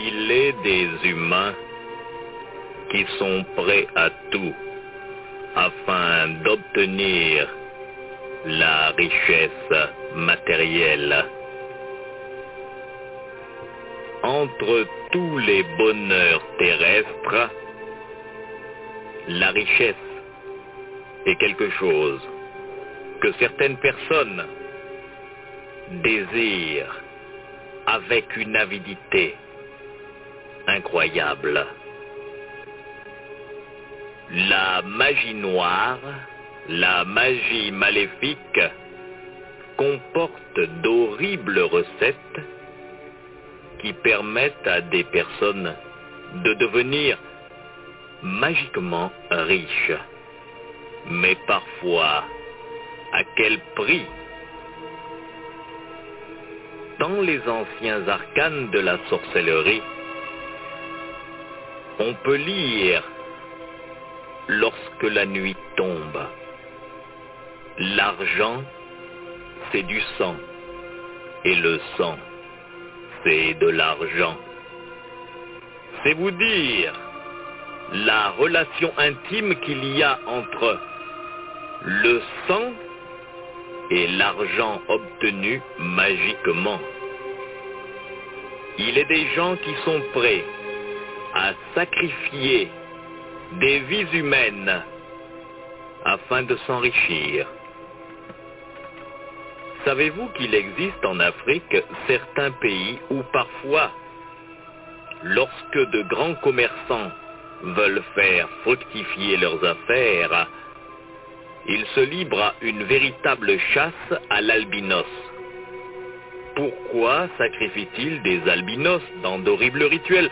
Il est des humains qui sont prêts à tout afin d'obtenir la richesse matérielle. Entre tous les bonheurs terrestres, la richesse est quelque chose que certaines personnes désirent avec une avidité incroyable. La magie noire, la magie maléfique, comporte d'horribles recettes qui permettent à des personnes de devenir magiquement riches. Mais parfois, à quel prix? Dans les anciens arcanes de la sorcellerie, on peut lire lorsque la nuit tombe. L'argent, c'est du sang, et le sang, c'est de l'argent. C'est vous dire la relation intime qu'il y a entre le sang et l'argent obtenu magiquement. Il est des gens qui sont prêts à sacrifier des vies humaines afin de s'enrichir. Savez-vous qu'il existe en Afrique certains pays où parfois, lorsque de grands commerçants veulent faire fructifier leurs affaires, ils se livrent à une véritable chasse à l'albinos? Pourquoi sacrifient-ils des albinos dans d'horribles rituels?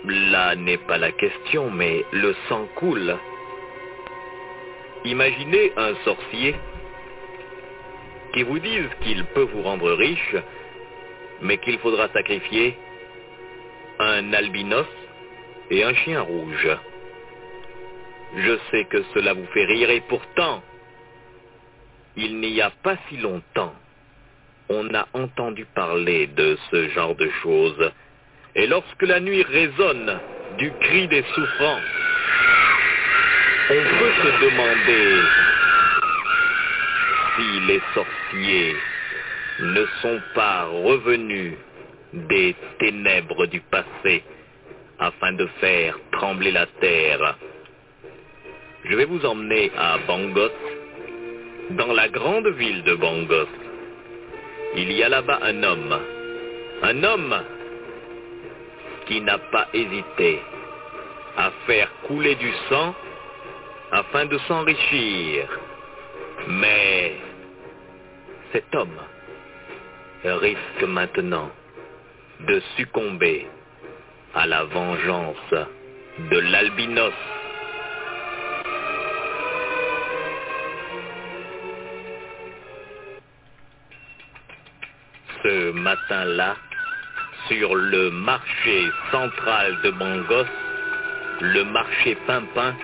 Là n'est pas la question, mais le sang coule. Imaginez un sorcier qui vous dise qu'il peut vous rendre riche, mais qu'il faudra sacrifier un albinos et un chien rouge. Je sais que cela vous fait rire, et pourtant, il n'y a pas si longtemps, on a entendu parler de ce genre de choses. Et lorsque la nuit résonne du cri des souffrants, on peut se demander si les sorciers ne sont pas revenus des ténèbres du passé afin de faire trembler la terre. Je vais vous emmener à Bangos, dans la grande ville de Bangos. Il y a là-bas un homme qui n'a pas hésité à faire couler du sang afin de s'enrichir. Mais cet homme risque maintenant de succomber à la vengeance de l'albinos. Ce matin-là, sur le marché central de Bangos, le marché Pimpin,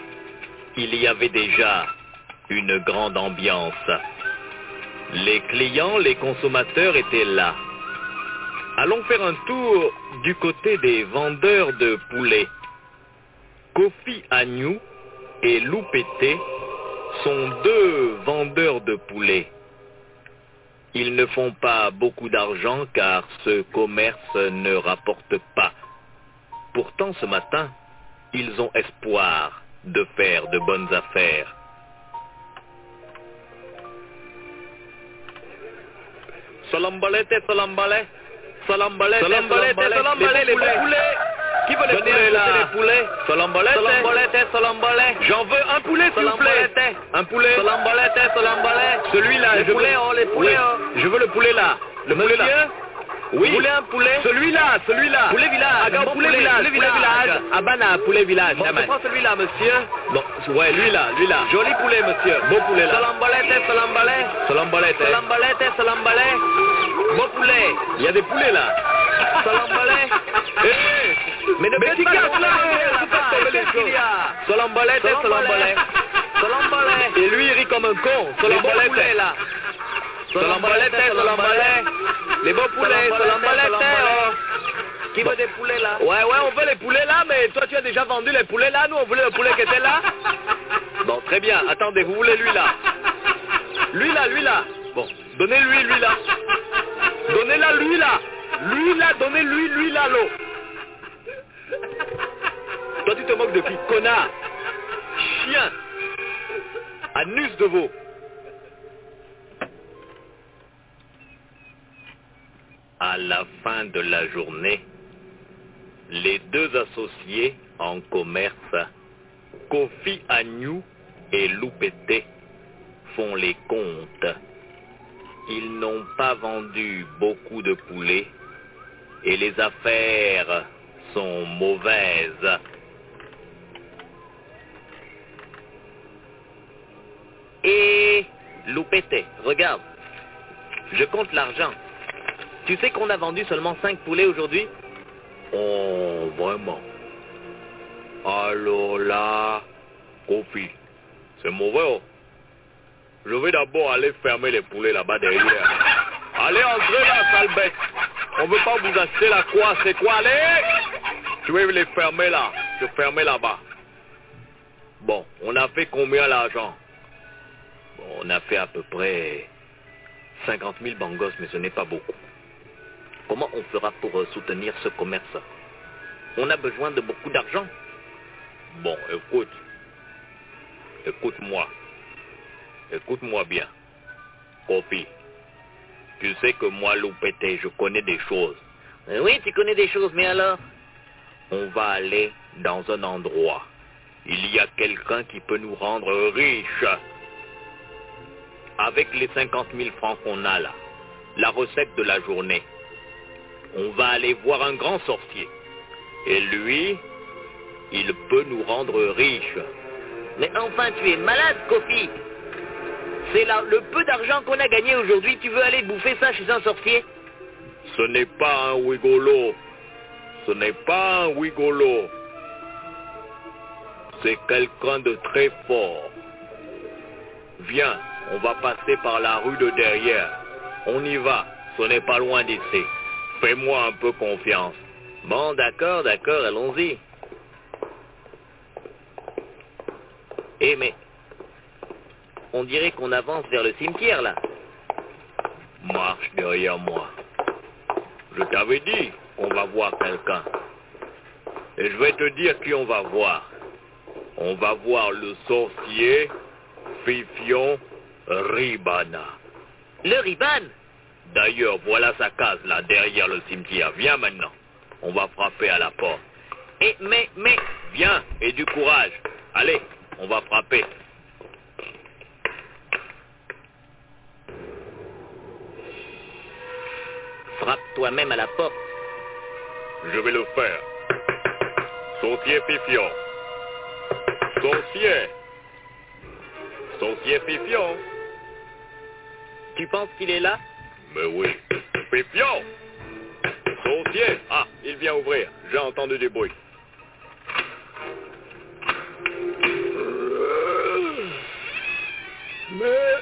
il y avait déjà une grande ambiance. Les clients, les consommateurs étaient là. Allons faire un tour du côté des vendeurs de poulets. Kofi Agnew et Loupété sont deux vendeurs de poulets. Ils ne font pas beaucoup d'argent car ce commerce ne rapporte pas. Pourtant, ce matin, ils ont espoir de faire de bonnes affaires. Salambalete, salambale. Salambalete, salambalete, salambalete, les poulets. Qui veut les poulets là? Les poulets. Salambalete, salambalete, salambalete. J'en veux un poulet, s'il vous plaît. Un poulet. Salambalete, salambalete. Celui-là. Les poulets, oh, les poulets, oh. Je veux le poulet là. Le poulet là. Oui. Vous voulez un poulet? Celui-là, celui-là. Poulet village. Bon poulet village. Poulet village. Abana, poulet village. Bon, je prends celui-là, monsieur. Bon, ouais, lui là. Joli poulet, monsieur. Beau poulet là. Salambalete, salambalete. Salambalete. Salambalete, salambalete. Beau poulet. Il y a des poulets là. Salambalete. Mais ne faites pas là. Salambalete, salambalete. Salambalete. Et lui, il rit comme un con. Salambalete là. Salambalete, salambalete. Les beaux poulets, salambalete, oh. Qui veut des poulets là? Ouais, on veut les poulets là, mais toi tu as déjà vendu les poulets là, nous on voulait le poulet qui était là. Bon, très bien, attendez, vous voulez lui là? Lui là. Bon, donnez-lui lui là. Donnez-la lui là. Lui là, donnez-lui là l'eau. Toi tu te moques de qui? Connard. Chien. Anus de veau. À la fin de la journée, les deux associés en commerce, Kofi Agnew et Loupete, font les comptes. Ils n'ont pas vendu beaucoup de poulets et les affaires sont mauvaises. Et Loupete, regarde, je compte l'argent. Tu sais qu'on a vendu seulement 5 poulets aujourd'hui? Oh, vraiment? Alors là, Kofi, c'est mauvais, oh. Je vais d'abord aller fermer les poulets là-bas derrière. Allez, entrez là, sale bête. On veut pas vous acheter la quoi, c'est quoi? Allez! Je vais les fermer là. Je fermer là-bas. Bon, on a fait combien l'argent? Bon, on a fait à peu près 50 000 bangos, mais ce n'est pas beaucoup. Comment on fera pour soutenir ce commerce? On a besoin de beaucoup d'argent. Bon, écoute-moi. Écoute-moi bien. Kofi, tu sais que moi, Loupete, je connais des choses. Oui, tu connais des choses, mais alors? On va aller dans un endroit. Il y a quelqu'un qui peut nous rendre riches. Avec les 50 000 francs qu'on a là, la recette de la journée, on va aller voir un grand sorcier. Et lui, il peut nous rendre riches. Mais enfin, tu es malade, Kofi. C'est là le peu d'argent qu'on a gagné aujourd'hui, tu veux aller bouffer ça chez un sorcier? Ce n'est pas un wigolo. Ce n'est pas un wigolo. C'est quelqu'un de très fort. Viens, on va passer par la rue de derrière. On y va, ce n'est pas loin d'ici. Fais-moi un peu confiance. Bon, d'accord, allons-y. Eh, mais on dirait qu'on avance vers le cimetière, là. Marche derrière moi. Je t'avais dit qu'on va voir quelqu'un. Et je vais te dire qui on va voir. On va voir le sorcier Fifion Ribana. Le Riban? D'ailleurs, voilà sa case, là, derrière le cimetière. Viens maintenant. On va frapper à la porte. Mais... Viens, et du courage. Allez, on va frapper. Frappe toi-même à la porte. Je vais le faire. Sorcier Fifion. Sorcier Fifion. Tu penses qu'il est là? Mais oui. Fifion. Sorcier. Ah, il vient ouvrir. J'ai entendu du bruit. Mais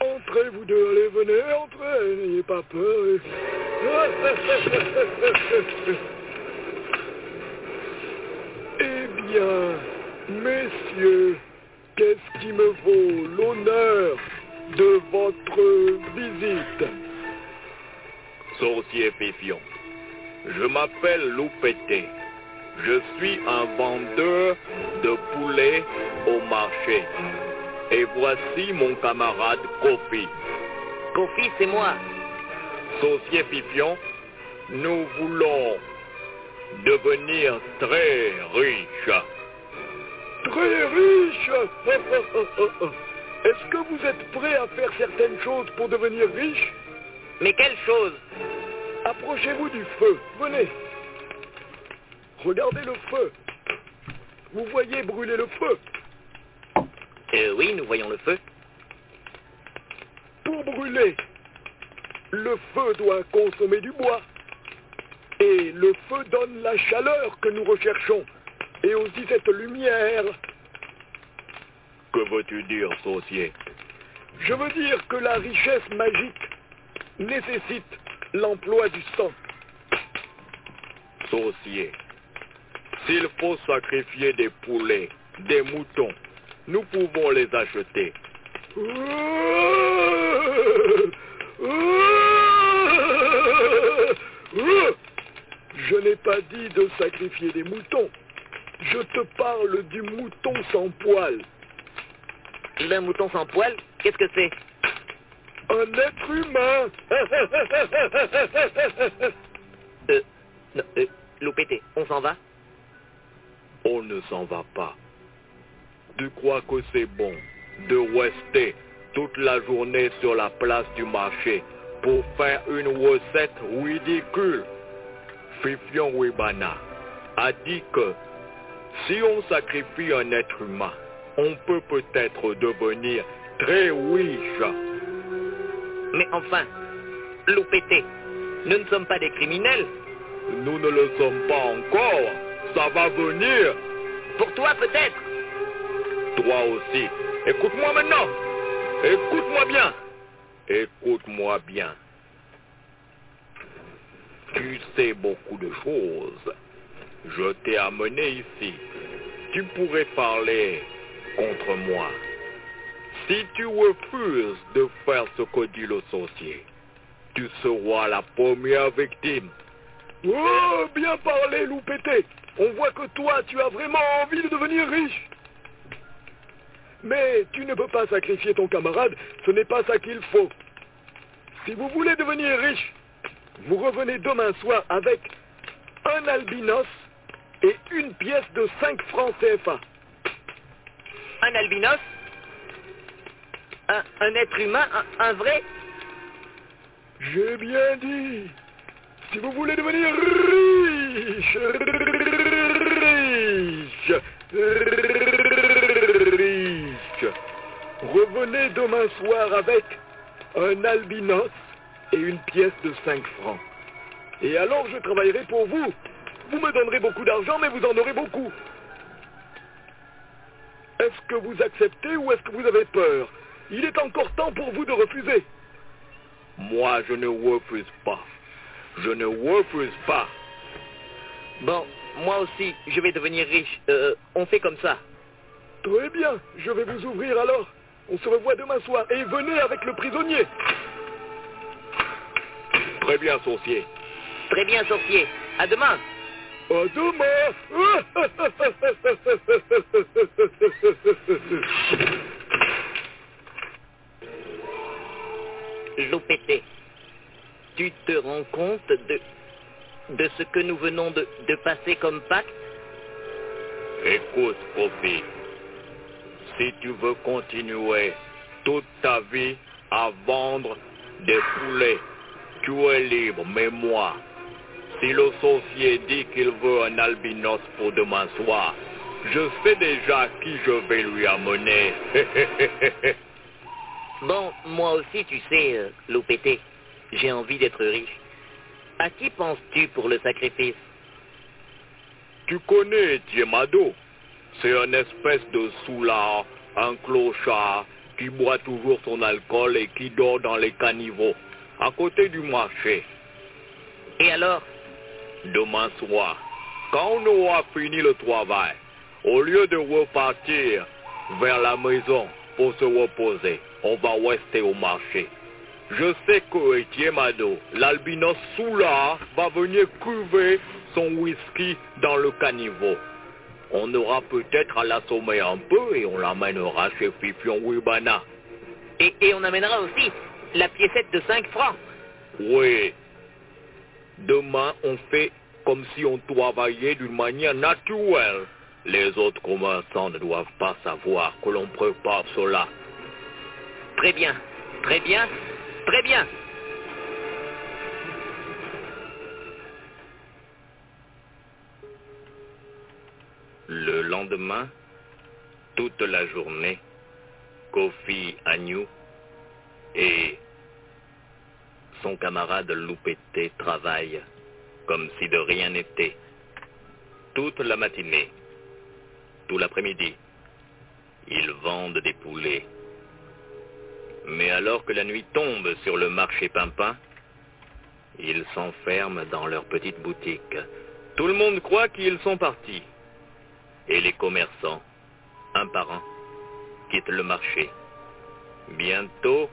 entrez vous deux, allez, venez, entrez, n'ayez pas peur. Eh bien, messieurs, qu'est-ce qui me vaut l'honneur de votre visite? Sorcier Fifion, je m'appelle Loupete. Je suis un vendeur de poulets au marché. Et voici mon camarade Kofi. Kofi, c'est moi. Sorcier Fifion, nous voulons devenir très riches. Très riche. Est-ce que vous êtes prêt à faire certaines choses pour devenir riche? Mais quelle chose? Approchez-vous du feu, venez. Regardez le feu. Vous voyez brûler le feu? Oui, nous voyons le feu. Pour brûler, le feu doit consommer du bois. Et le feu donne la chaleur que nous recherchons. Et aussi cette lumière. Que veux-tu dire, sorcier? Je veux dire que la richesse magique nécessite l'emploi du sang. Saucier, s'il faut sacrifier des poulets, des moutons, nous pouvons les acheter. Je n'ai pas dit de sacrifier des moutons. Je te parle du mouton sans poil. Le mouton sans poil, qu'est-ce que c'est? Un être humain. Non, Loupété, on s'en va? On ne s'en va pas. Tu crois que c'est bon de rester toute la journée sur la place du marché pour faire une recette ridicule? Fifion Wibana a dit que si on sacrifie un être humain, on peut peut-être devenir très riche. Mais enfin, Loupété, nous ne sommes pas des criminels. Nous ne le sommes pas encore. Ça va venir. Pour toi peut-être. Toi aussi. Écoute-moi maintenant. Écoute-moi bien. Écoute-moi bien. Tu sais beaucoup de choses. Je t'ai amené ici. Tu pourrais parler contre moi. Si tu refuses de faire ce que dit le sorcier, tu seras la première victime. Oh, bien parlé, Loupété. On voit que toi, tu as vraiment envie de devenir riche. Mais tu ne peux pas sacrifier ton camarade, ce n'est pas ça qu'il faut. Si vous voulez devenir riche, vous revenez demain soir avec un albinos et une pièce de 5 francs CFA. Un albinos? Un être humain? Un vrai? J'ai bien dit. Si vous voulez devenir riche, revenez demain soir avec un albinos et une pièce de 5 francs. Et alors je travaillerai pour vous. Vous me donnerez beaucoup d'argent, mais vous en aurez beaucoup. Est-ce que vous acceptez ou est-ce que vous avez peur? Il est encore temps pour vous de refuser. Moi, je ne refuse pas. Je ne refuse pas. Bon, moi aussi, je vais devenir riche. On fait comme ça. Très bien, je vais vous ouvrir alors. On se revoit demain soir et venez avec le prisonnier. Très bien, sorcier. Très bien, sorcier. À demain. À demain. Loupété, tu te rends compte de ce que nous venons de passer comme pacte? Écoute, Kofi, si tu veux continuer toute ta vie à vendre des poulets, tu es libre, mais moi, si le sorcier dit qu'il veut un albinos pour demain soir, je sais déjà qui je vais lui amener. Bon, moi aussi, tu sais, Loupété, j'ai envie d'être riche. À qui penses-tu pour le sacrifice? Tu connais Diemado. C'est une espèce de soulard, un clochard, qui boit toujours son alcool et qui dort dans les caniveaux, à côté du marché. Et alors? Demain soir, quand on aura fini le travail, au lieu de repartir vers la maison pour se reposer, on va rester au marché. Je sais que Diemado, l'albinos soulard, va venir cuver son whisky dans le caniveau. On aura peut-être à l'assommer un peu et on l'amènera chez Fifion Wibana. Et on amènera aussi la piécette de 5 francs. Oui. Demain, on fait comme si on travaillait d'une manière naturelle. Les autres commerçants ne doivent pas savoir que l'on prépare cela. Très bien, très bien, très bien. Le lendemain, toute la journée, Kofi Agnew et son camarade Loupété travaillent comme si de rien n'était. Toute la matinée, tout l'après-midi, ils vendent des poulets. Mais alors que la nuit tombe sur le marché Pimpin, ils s'enferment dans leur petite boutique Tout le monde croit qu'ils sont partis. Et les commerçants, un par un, quittent le marché. Bientôt,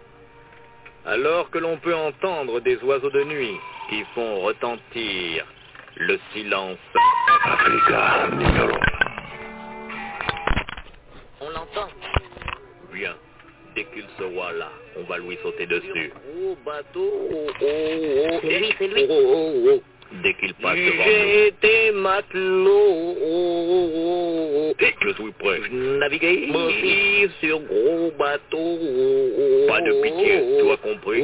alors que l'on peut entendre des oiseaux de nuit qui font retentir le silence. Africa, numéro. On l'entend. Viens, dès qu'il sera là, on va lui sauter dessus. Gros bateau. C'est lui, c'est lui. Dès qu'il passe devant J'ai nous. été matelot. Je suis prêt. Naviguer sur gros bateau. Pas de pitié, tu as compris?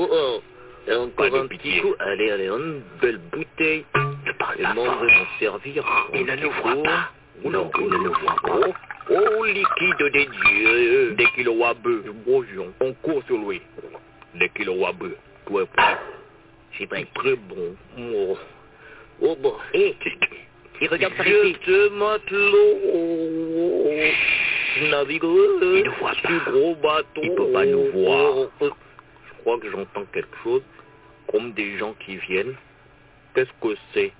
Et encore Pas de un pitié. petit coup. Allez, allez, une belle bouteille. Ne parle Et pas m'en fort. veut m'en servir. Il ne nous voit pas. Non, il ne nous voit pas. Oh, liquide des dieux. Dès qu'il aura bu, on court sur lui. Dès qu'il aura bu, tu es prêt? J'ai pas Très bon. Oh bon. Et regarde par Je ici. Je matelot. Navigueur. Il ne voit pas. Du gros bateau. Il peut pas nous voir. Je crois que j'entends quelque chose, comme des gens qui viennent. Qu'est-ce que c'est?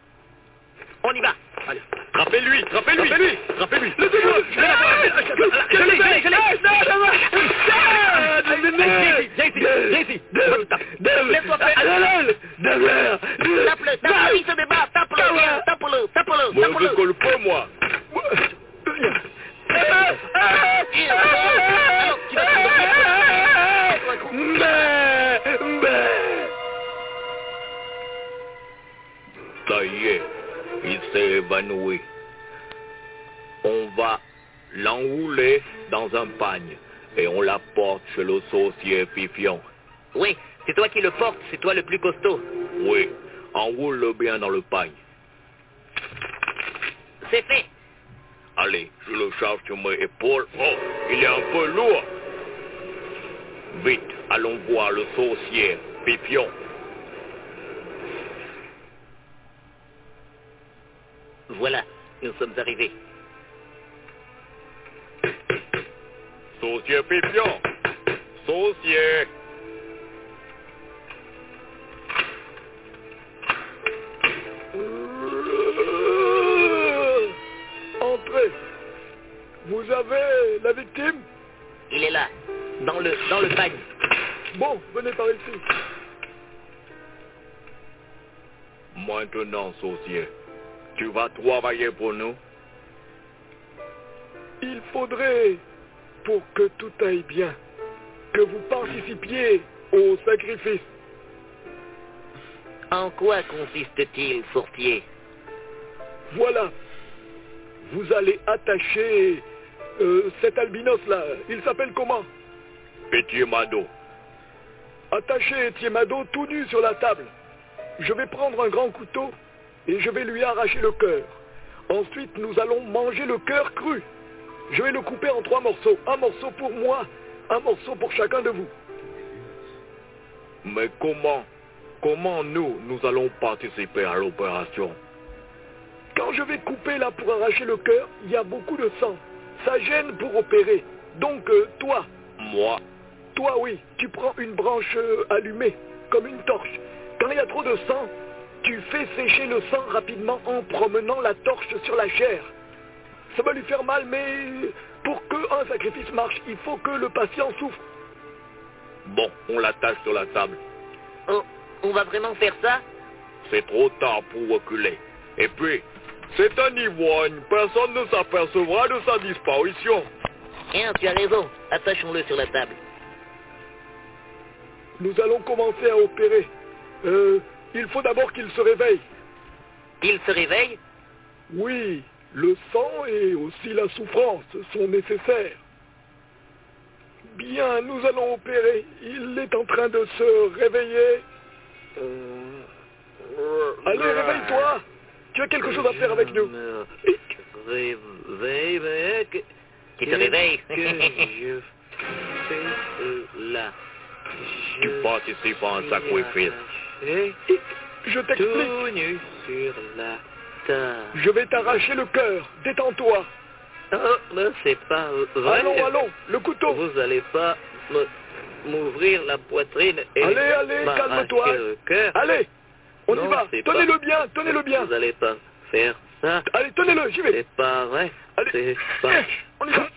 On y va. Allez. Trappez-lui, trappez-lui, trappez-lui. Laissez-moi. Je l'ai. Laisse-moi faire. Tape-le, tape-le, il se débat. Tape-le, viens, tape-le. Moi, je colle pas, moi. Alors, tu vas Ça y est, il s'est évanoui. On va l'enrouler dans un pagne et on la porte chez le saucier Fifion. Oui, c'est toi qui le portes, c'est toi le plus costaud. Oui, enroule-le bien dans le pagne. C'est fait. Allez, je le charge sur mes épaules. Oh, il est un peu lourd. Vite, allons voir le saucier Fifion. Voilà, nous sommes arrivés. Saucier Fifion. Saucier. Entrez. Vous avez la victime? Il est là, dans le pagne. Bon, venez par ici. Maintenant, saucier, tu vas travailler pour nous? Il faudrait, pour que tout aille bien, que vous participiez au sacrifice. En quoi consiste-t-il, Fourtier? Voilà. Vous allez attacher cet albinos-là. Il s'appelle comment? Pitié Mado. Attachez Etiemado tout nu sur la table. Je vais prendre un grand couteau et je vais lui arracher le cœur. Ensuite, nous allons manger le cœur cru. Je vais le couper en 3 morceaux. Un morceau pour moi, un morceau pour chacun de vous. Mais comment nous allons participer à l'opération? Quand je vais couper là pour arracher le cœur, il y a beaucoup de sang. Ça gêne pour opérer. Donc, toi, oui, tu prends une branche allumée, comme une torche. Quand il y a trop de sang, tu fais sécher le sang rapidement en promenant la torche sur la chair. Ça va lui faire mal, mais pour qu'un sacrifice marche, il faut que le patient souffre. Bon, on l'attache sur la table. Oh, on va vraiment faire ça? C'est trop tard pour reculer. Et puis, c'est un ivrogne. Personne ne s'apercevra de sa disparition. Tiens, tu as raison. Attachons-le sur la table. Nous allons commencer à opérer. Il faut d'abord qu'il se réveille. Il se réveille? Oui, le sang et aussi la souffrance sont nécessaires. Bien, nous allons opérer. Il est en train de se réveiller. Allez, réveille-toi. Tu as quelque chose à faire avec nous. Réveille. Qui te réveille? Je fais là. Tu participes à un sacrifice. Je t'explique. Tout nu sur la table. Je vais t'arracher le cœur. Détends-toi. Oh, ben c'est pas vrai. Allons, le couteau. Vous allez pas m'ouvrir la poitrine et Allez, calme-toi. le cœur. Allez, on Non, y va. c'est Tenez-le bien. Vous allez pas faire ça. Allez, tenez-le, j'y vais. C'est pas vrai. Allez. C'est pas... On y va.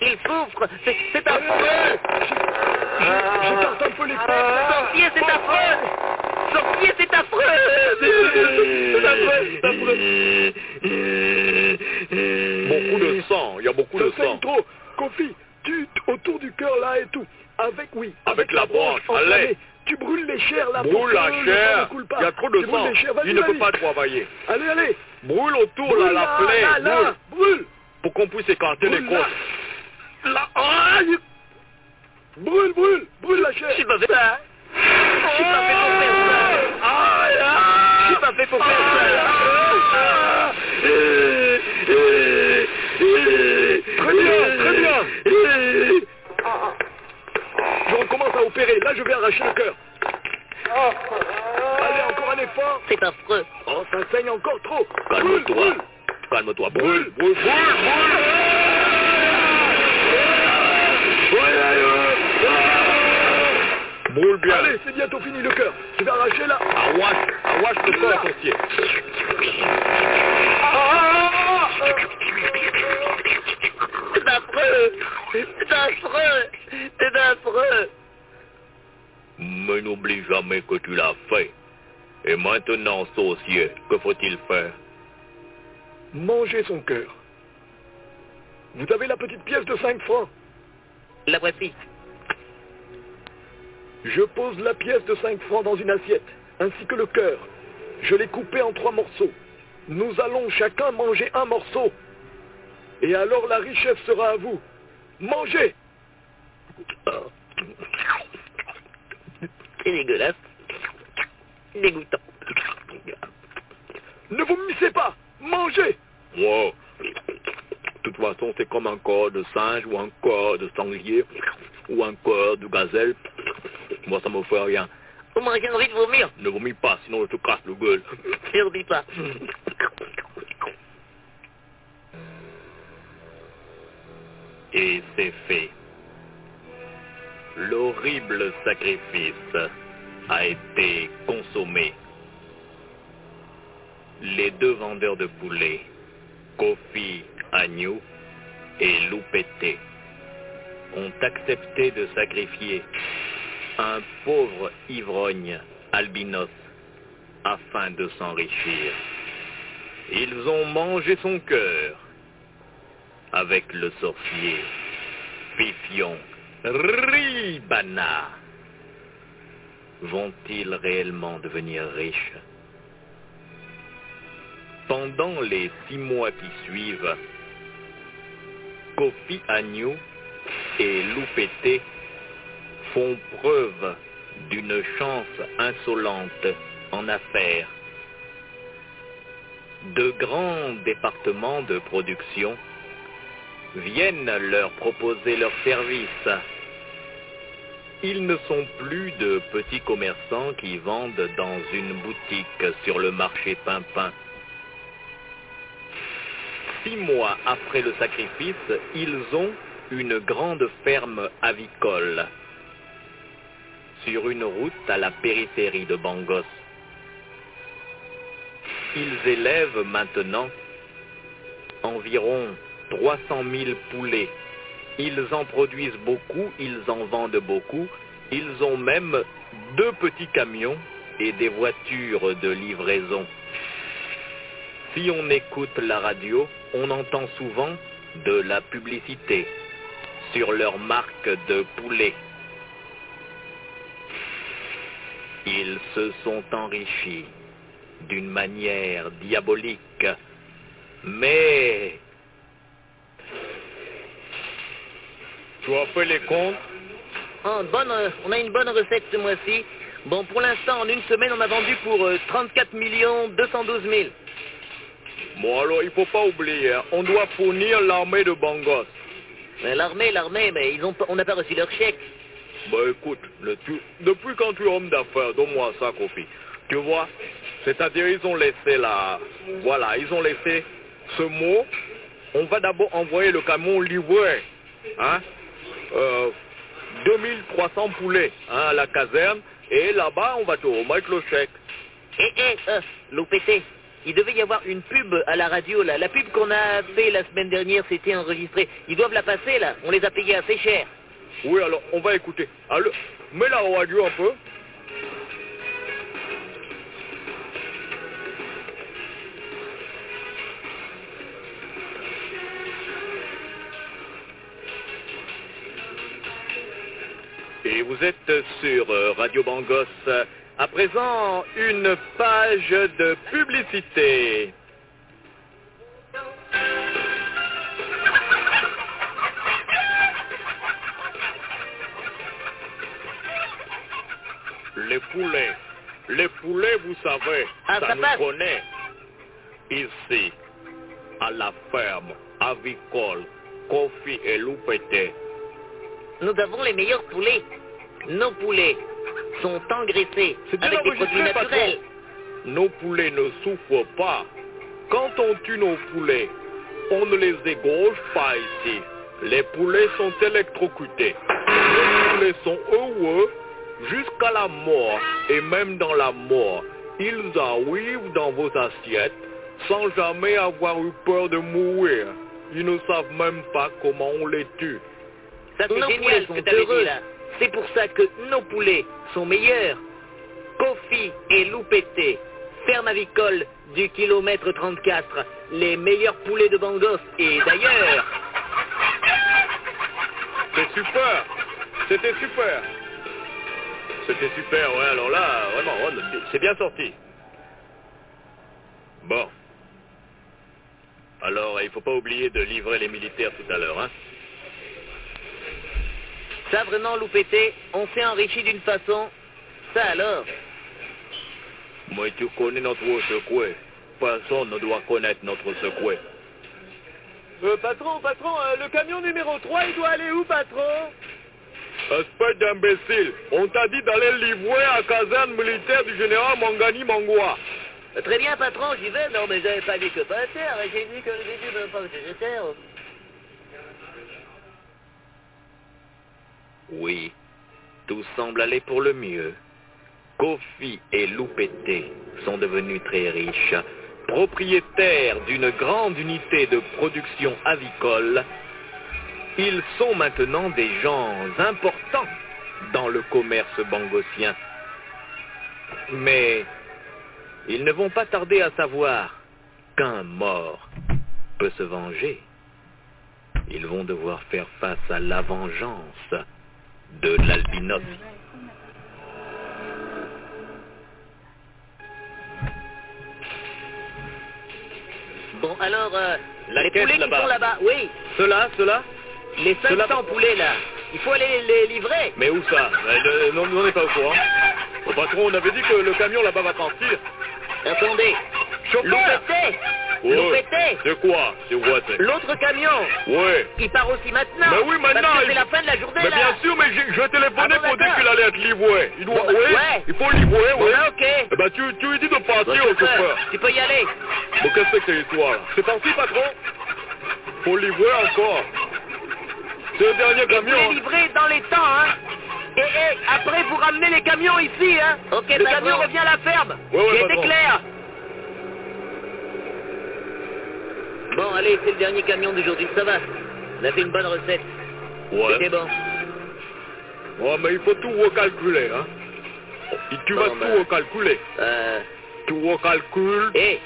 Il souffre. C'est affreux. J'écarte un peu les pattes. Sorcier, c'est affreux. Sorcier, c'est affreux. C'est affreux, c'est affreux. Beaucoup de sang, il y a beaucoup de sang. Ça saigne trop. Kofi, autour du cœur là et tout. Avec la branche, allez. Tu brûles les chairs là. Brûle la chair. Il y a trop de sang. Il ne peut pas travailler. Allez, allez. Brûle autour là, la plaie. Là, brûle. Pour qu'on puisse écarter les côtes. Là. Aïe. Brûle la chair. Je suis pas fait ça. Je suis pas fait pour faire ça. Je suis pas fait pour faire ça. Très bien. Je recommence à opérer. Là, je vais arracher le cœur. Allez, encore un effort. C'est affreux. Oh, ça saigne encore trop. Calme-toi. Calme-toi. Brûle. Brûle bien. Allez, c'est bientôt fini le cœur. Je vais arracher là. Arrache le corps associé. C'est affreux. C'est affreux. C'est affreux. Mais n'oublie jamais que tu l'as fait. Et maintenant, sorcier, que faut-il faire? Manger son cœur. Vous avez la petite pièce de 5 francs. La voici. Je pose la pièce de 5 francs dans une assiette, ainsi que le cœur. Je l'ai coupé en 3 morceaux. Nous allons chacun manger un morceau. Et alors la richesse sera à vous. Mangez! C'est dégueulasse. Dégoûtant. Ne vous missez pas! Mangez! Wow. De toute façon, c'est comme un corps de singe ou un corps de sanglier ou un corps de gazelle. Moi, ça me fait rien. Vous m'aurez envie de vomir. Ne vomis pas, sinon je te casse le gueule. Surtout pas. Et c'est fait. L'horrible sacrifice a été consommé. Les 2 vendeurs de poulets, Kofi Agnew et Loupété, ont accepté de sacrifier un pauvre ivrogne albinos afin de s'enrichir. Ils ont mangé son cœur avec le sorcier Fifion Ribana. Vont-ils réellement devenir riches? Pendant les 6 mois qui suivent, Kofi Agnew et Loupété font preuve d'une chance insolente en affaires. De grands départements de production viennent leur proposer leurs services. Ils ne sont plus de petits commerçants qui vendent dans une boutique sur le marché Pimpin. 6 mois après le sacrifice, ils ont une grande ferme avicole sur une route à la périphérie de Bangos. Ils élèvent maintenant environ 300 000 poulets. Ils en produisent beaucoup, ils en vendent beaucoup. Ils ont même 2 petits camions et des voitures de livraison. Si on écoute la radio, on entend souvent de la publicité sur leur marque de poulet. Ils se sont enrichis d'une manière diabolique, mais... Tu as fait les comptes? Oh, on a une bonne recette ce mois-ci. Bon, pour l'instant, en une semaine, on a vendu pour 34 212 000. Bon, alors, il ne faut pas oublier, hein, on doit fournir l'armée de Bangos. L'armée, mais on n'a pas reçu leur chèque. Bah écoute, depuis quand tu es homme d'affaires, donne-moi ça, Kofi. Tu vois, c'est-à-dire ils ont laissé ils ont laissé ce mot. On va d'abord envoyer le camion livré, hein, 2300 poulets, hein, à la caserne, et là-bas on va te remettre le chèque. Loupété, il devait y avoir une pub à la radio, là. La pub qu'on a fait la semaine dernière, c'était enregistré. Ils doivent la passer, là. On les a payés assez cher. Oui, alors, on va écouter. Alors, mets la radio un peu. Et vous êtes sur Radio Bangos. À présent, une page de publicité. Les poulets, vous savez, Ah, ça ça nous passe. connaît. Ici, à la ferme avicole, Kofi et Loupété. Nous avons les meilleurs poulets. Nos poulets sont engraissés C'est bien avec des produits enregistré, naturels. Nos poulets ne souffrent pas. Quand on tue nos poulets, on ne les égorge pas ici. Les poulets sont électrocutés. Les poulets sont heureux jusqu'à la mort. Et même dans la mort, ils arrivent dans vos assiettes sans jamais avoir eu peur de mourir. Ils ne savent même pas comment on les tue. Ça, c'est Nos génial poulets ce que sont tu avais heureux. dit là. C'est pour ça que nos poulets sont meilleurs. Kofi et Loupété, ferme avicole du kilomètre 34, les meilleurs poulets de Bangos. Et d'ailleurs, C'est super. C'était super. C'était super, ouais, alors là, vraiment, ouais, c'est bien sorti. Bon. Alors, il faut pas oublier de livrer les militaires tout à l'heure, hein. ça vraiment Loupété, on s'est enrichi d'une façon. Ça alors. Mais tu connais notre secret. Personne ne doit connaître notre secret. Patron, le camion numéro 3, il doit aller où, patron? Espèce d'imbécile, on t'a dit d'aller livrer à la caserne militaire du général Mangani Mangwa. Très bien, patron, j'y vais. Non, mais j'avais pas dit que pas terre. J'ai dit que j'ai dit pas que terre. Oui, tout semble aller pour le mieux. Kofi et Loupété sont devenus très riches, propriétaires d'une grande unité de production avicole. Ils sont maintenant des gens importants dans le commerce bangosien. Mais ils ne vont pas tarder à savoir qu'un mort peut se venger. Ils vont devoir faire face à la vengeance de l'albinos. Bon, alors, La les caisse poulets qui là-bas. sont là-bas, oui. Cela Les 500 poulets là, il faut aller les livrer. Mais où ça? Non, on n'est pas au courant. Au patron, on avait dit que le camion là-bas va partir. Attendez. Chauffeur! Loupété, Ouais. Loupété, C'est quoi? C'est what? l'autre camion, Ouais. il part aussi maintenant. Mais oui, maintenant, Parce que il- c'est la fin de la journée Mais là. bien sûr, mais je téléphoné Ah bon, pour dire d'accord. qu'il allait être livré. Il doit, Bon, bah, ouais, ouais. il faut livrer, Bon, ouais. là, ok. Eh ben, tu lui dis de Bon, partir au chauffeur. tu peux y aller. Bon, qu'est-ce que c'est que cette histoire là? C'est parti, patron? Faut livrer encore. C'est le dernier Et vous camion. les livrez dans les temps, hein. Et après vous ramenez les camions ici, hein. Ok, le camion revient à la ferme. Ouais, J'ai été patron. clair. Bon, allez, c'est le dernier camion d'aujourd'hui, ça va. On a fait une bonne recette. Ouais. C'était bon. Ouais, mais il faut tout recalculer, hein. Et tu vas Bon, tout ben. recalculer. Tu recalcules. Hé,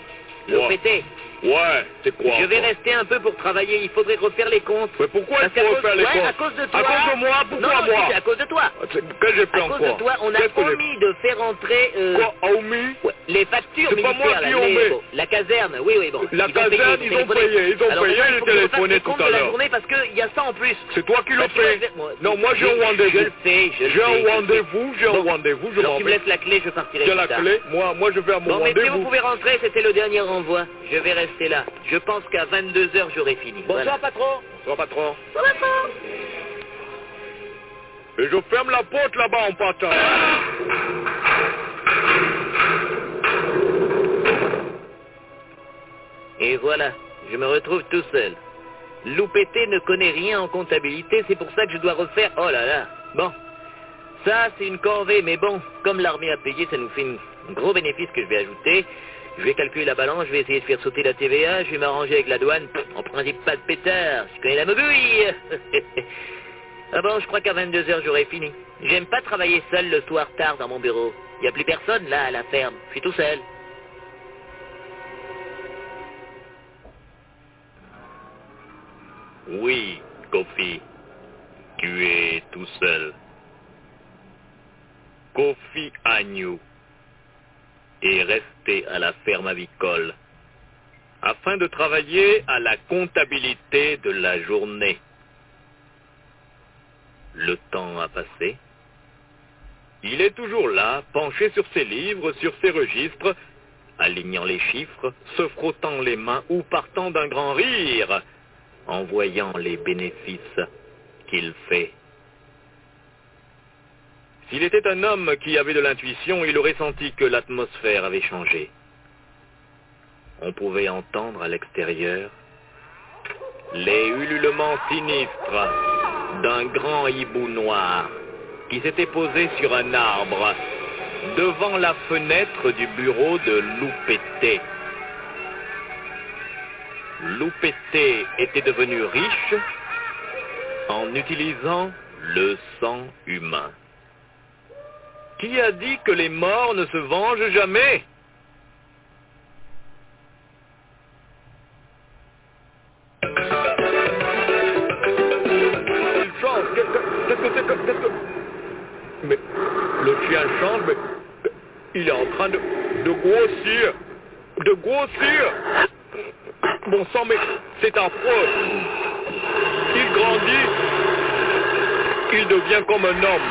Loupété, Ouais, c'est quoi? je vais encore? rester un peu pour travailler. Il faudrait refaire les comptes. Mais pourquoi il Parce qu'à faut cause- refaire les ouais, comptes? à cause de toi. À cause de moi? Pourquoi non, moi? c'est à cause de toi. Qu'est-ce que j'ai fait À cause encore? de toi, on a Qu'est-ce que j'ai- omis de faire entrer Quoi, a omis? ouais, les factures C'est pas militaires. moi qui là, omet. bon, la caserne, oui, bon. La caserne, ils ont téléphoné. payé, ils ont Alors, payé, maintenant, il j'ai faut que je refasse téléphoné les tout comptes à de la l'heure. journée parce qu'il y a ça en plus. C'est toi qui le Bah, tu vas fais. faire- moi- Non, moi j'ai un rendez-vous. Je le sais, je J'ai un sais. rendez-vous, j'ai un Bon. rendez-vous, je Alors m'en tu me vais. laisses la clé, je partirai J'ai plus la tard. clé, moi je vais à mon Bon, messieurs, vous rendez-vous. pouvez rentrer, c'était le dernier renvoi. Je vais rester là. Je pense qu'à 22h, j'aurai fini. Bonsoir, patron. Bonsoir, patron. Voilà. Bonsoir. Et je ferme la porte là-bas en partant. Et voilà, je me retrouve tout seul. Loupété ne connaît rien en comptabilité, c'est pour ça que je dois refaire... Oh là là. Bon, Ça, c'est une corvée, mais bon, comme l'armée a payé, ça nous fait un gros bénéfice que je vais ajouter. Je vais calculer la balance, je vais essayer de faire sauter la TVA, je vais m'arranger avec la douane. En principe, pas de pétard, je connais la mobouille. Ah bon, je crois qu'à 22h, j'aurai fini. J'aime pas travailler seul le soir tard dans mon bureau. Il n'y a plus personne là à la ferme, je suis tout seul. Oui, Kofi, tu es tout seul. Kofi Agnew est resté à la ferme avicole afin de travailler à la comptabilité de la journée. Le temps a passé. Il est toujours là, penché sur ses livres, sur ses registres, alignant les chiffres, se frottant les mains ou partant d'un grand rire en voyant les bénéfices qu'il fait. S'il était un homme qui avait de l'intuition, il aurait senti que l'atmosphère avait changé. On pouvait entendre à l'extérieur les ululements sinistres d'un grand hibou noir qui s'était posé sur un arbre devant la fenêtre du bureau de Loupété. Loupété était devenu riche en utilisant le sang humain. Qui a dit que les morts ne se vengent jamais? Il change. Qu'est-ce que... Mais le chien change, mais il est en train de grossir. De grossir. Bon sang, mais c'est affreux. Il grandit. Il devient comme un homme.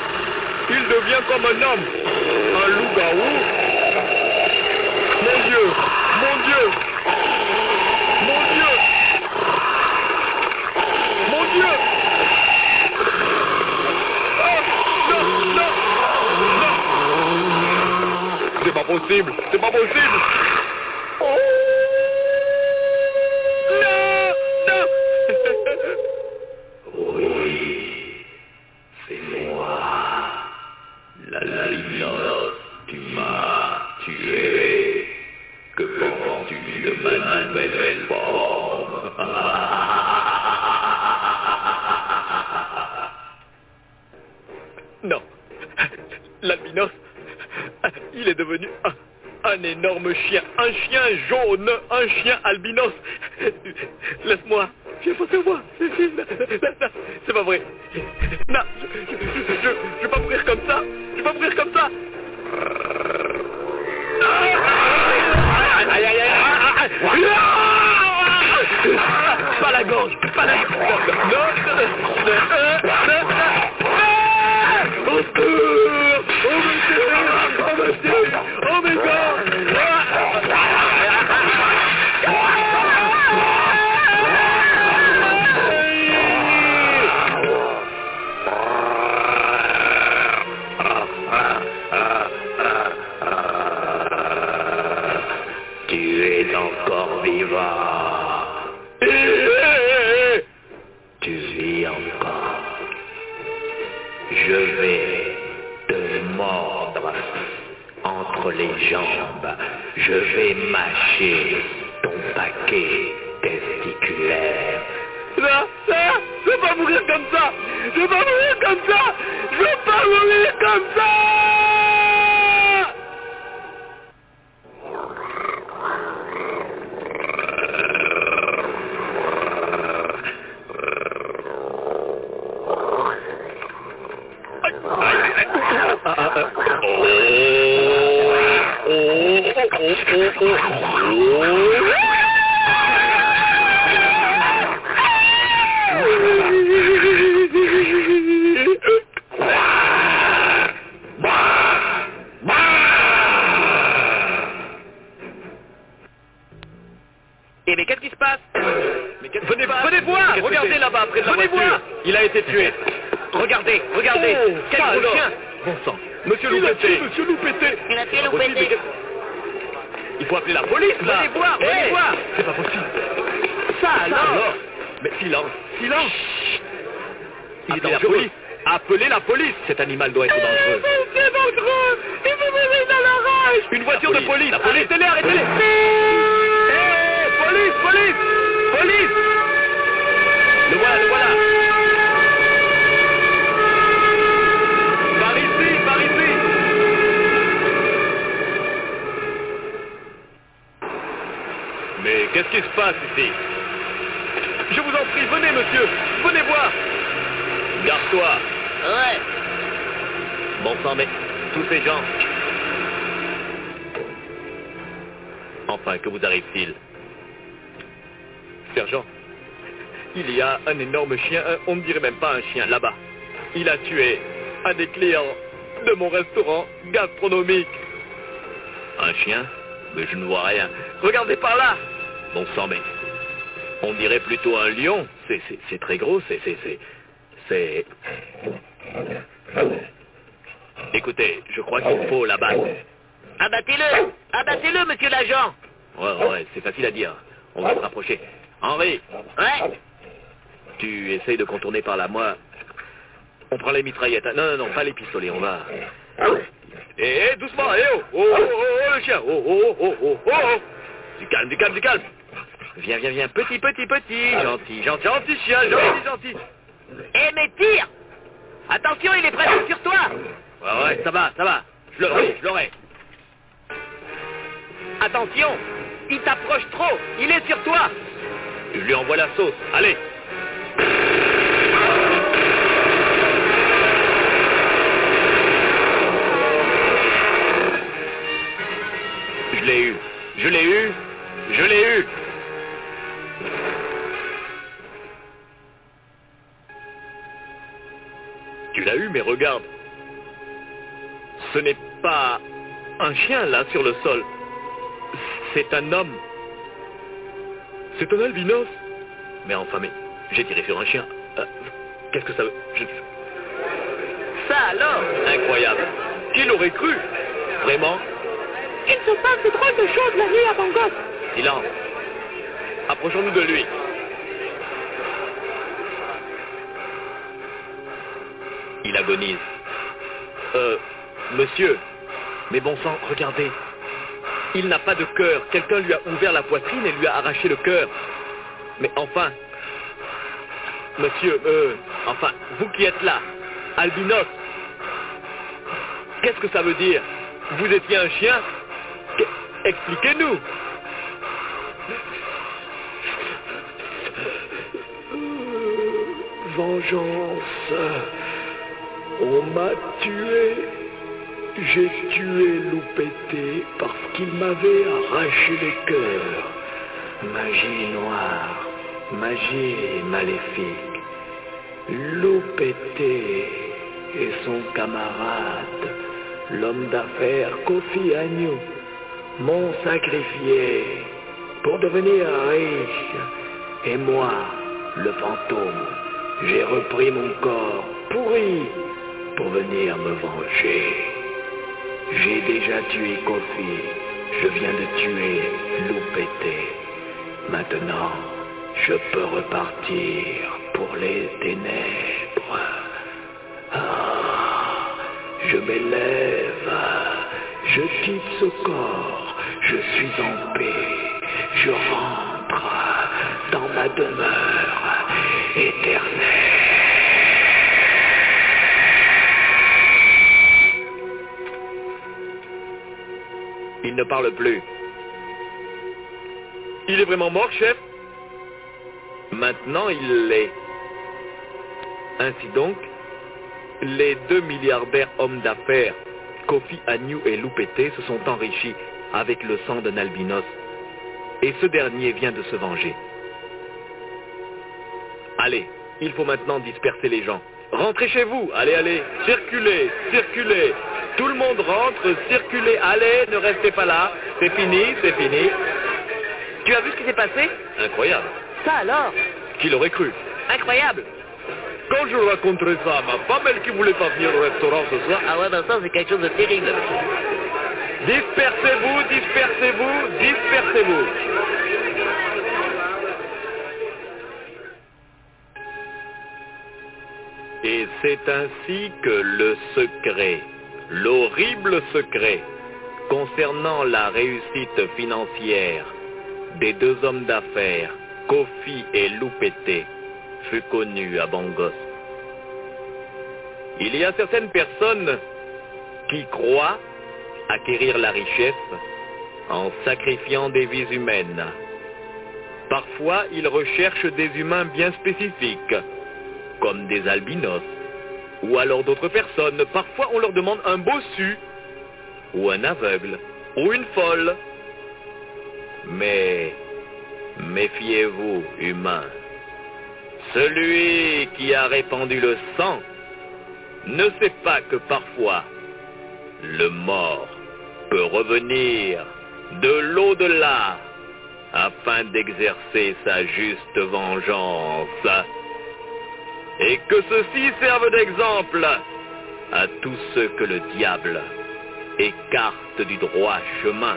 Il devient comme un homme. Un loup-garou. Mon Dieu. Mon Dieu. Mon Dieu. Mon Dieu. Oh, non, non, non. C'est pas possible. C'est pas possible. Oh. Non, non. Oui, c'est moi. L'albinos, tu m'as tué. Que penses-tu de ma nouvelle forme? Non. L'albinos, il est devenu un énorme chien. Un chien jaune. Un chien albinos. Laisse-moi. Viens pas sur moi. C'est pas vrai. Non. Je vais pas mourir comme ça. Je vais pas mourir comme ça. Aïe, aïe, aïe, aïe. Pas la gorge. Pas la gorge. Non. Au secours! Oh monsieur! Oh my God! Tu es encore vivant. Tu vis encore. Je vais te mordre entre les jambes. Je vais mâcher ton paquet testiculaire. Ça, je vais pas mourir comme ça. Je vais pas mourir comme ça. Je vais pas mourir comme ça. Eh mais qu'est-ce qui se passe? Venez voir. Regardez là-bas, près de la voiture. Voir. Il a été tué. Regardez. Oh, Quel ça gros alors. chien. Bon sang. Monsieur Loupété. Monsieur Loupété. Il a tué Pas possible, Loupété. Il faut appeler la police, là. Venez voir. C'est pas possible. Ça alors. Mais silence. Il est Appelez la dangereux. police. Appelez la police. Cet animal doit être dangereux. C'est dangereux. Il vous met dans la rage. Une voiture de police. La police. Arrêtez-les, arrêtez-les. Police, police, police. Le voilà, le voilà. Par ici, par ici. Mais qu'est-ce qui se passe ici? Je vous en prie, venez, monsieur. Venez voir. Garde-toi. Ouais. Bon sang, mais tous ces gens... Enfin, que vous arrive-t-il? Sergent, il y a un énorme chien, on ne dirait même pas un chien, là-bas. Il a tué un des clients de mon restaurant gastronomique. Un chien? Mais je ne vois rien. Regardez par là. Bon sang, mais... On dirait plutôt un lion. C'est très gros, c'est... Écoutez, je crois qu'il faut l'abattre. Abattez-le. Abattez-le, monsieur l'agent. Ouais, c'est facile à dire. On va se rapprocher. Henri, Ouais. tu essayes de contourner par là. Moi, on prend les mitraillettes. Non, pas les pistolets, on va... Doucement, oh, le chien, oh. Du calme. Viens. Petit. Gentil chien, gentil. Mais tire. Attention, il est presque sur toi. Ouais, ça va. Je l'aurai. Attention, il t'approche trop. Il est sur toi. Je lui envoie la sauce. Allez. Je l'ai eu. Tu l'as eu, mais regarde. Ce n'est pas un chien là sur le sol. C'est un homme. C'est un albinos. Mais enfin, j'ai tiré sur un chien. Qu'est-ce que ça veut... Ça alors. Incroyable. Qui l'aurait cru? Vraiment? Il se passe de drôles de choses la nuit à Bangos. Silence. Approchons-nous de lui. Il agonise. Monsieur, mais bon sang, regardez. Il n'a pas de cœur. Quelqu'un lui a ouvert la poitrine et lui a arraché le cœur. Mais enfin, monsieur, enfin, vous qui êtes là, albinos, qu'est-ce que ça veut dire? Vous étiez un chien? Expliquez-nous. Vengeance. On m'a tué. J'ai tué Loupété parce qu'il m'avait arraché le cœur. Magie noire, magie maléfique. Loupété et son camarade, l'homme d'affaires Kofi Agnew, m'ont sacrifié pour devenir riche. Et moi, le fantôme, j'ai repris mon corps pourri pour venir me venger. J'ai déjà tué Kofi, je viens de tuer Loupété. Maintenant, je peux repartir pour les ténèbres. Je m'élève, je quitte ce corps, je suis en paix, je rentre dans ma demeure éternelle. Il ne parle plus. Il est vraiment mort, chef? Maintenant, il l'est. Ainsi donc, les deux milliardaires hommes d'affaires, Kofi Agnew et Loupété, se sont enrichis avec le sang d'un albinos. Et ce dernier vient de se venger. Allez, il faut maintenant disperser les gens. Rentrez chez vous, allez, circulez. Tout le monde rentre, circulez, allez, ne restez pas là. C'est fini. Tu as vu ce qui s'est passé? Incroyable. Ça alors. Qui l'aurait cru? Incroyable. Quand je raconterai ça à ma femme, elle qui voulait pas venir au restaurant ce soir. Ah ouais, ben ça c'est quelque chose de terrible. Dispersez-vous. Et c'est ainsi que le secret, l'horrible secret, concernant la réussite financière des deux hommes d'affaires, Kofi et Loupété, fut connu à Bangos. Il y a certaines personnes qui croient acquérir la richesse en sacrifiant des vies humaines. Parfois, ils recherchent des humains bien spécifiques, comme des albinos, ou alors d'autres personnes. Parfois, on leur demande un bossu, ou un aveugle, ou une folle. Mais méfiez-vous, humains. Celui qui a répandu le sang ne sait pas que parfois, le mort peut revenir de l'au-delà afin d'exercer sa juste vengeance. Et que ceci serve d'exemple à tous ceux que le diable écarte du droit chemin.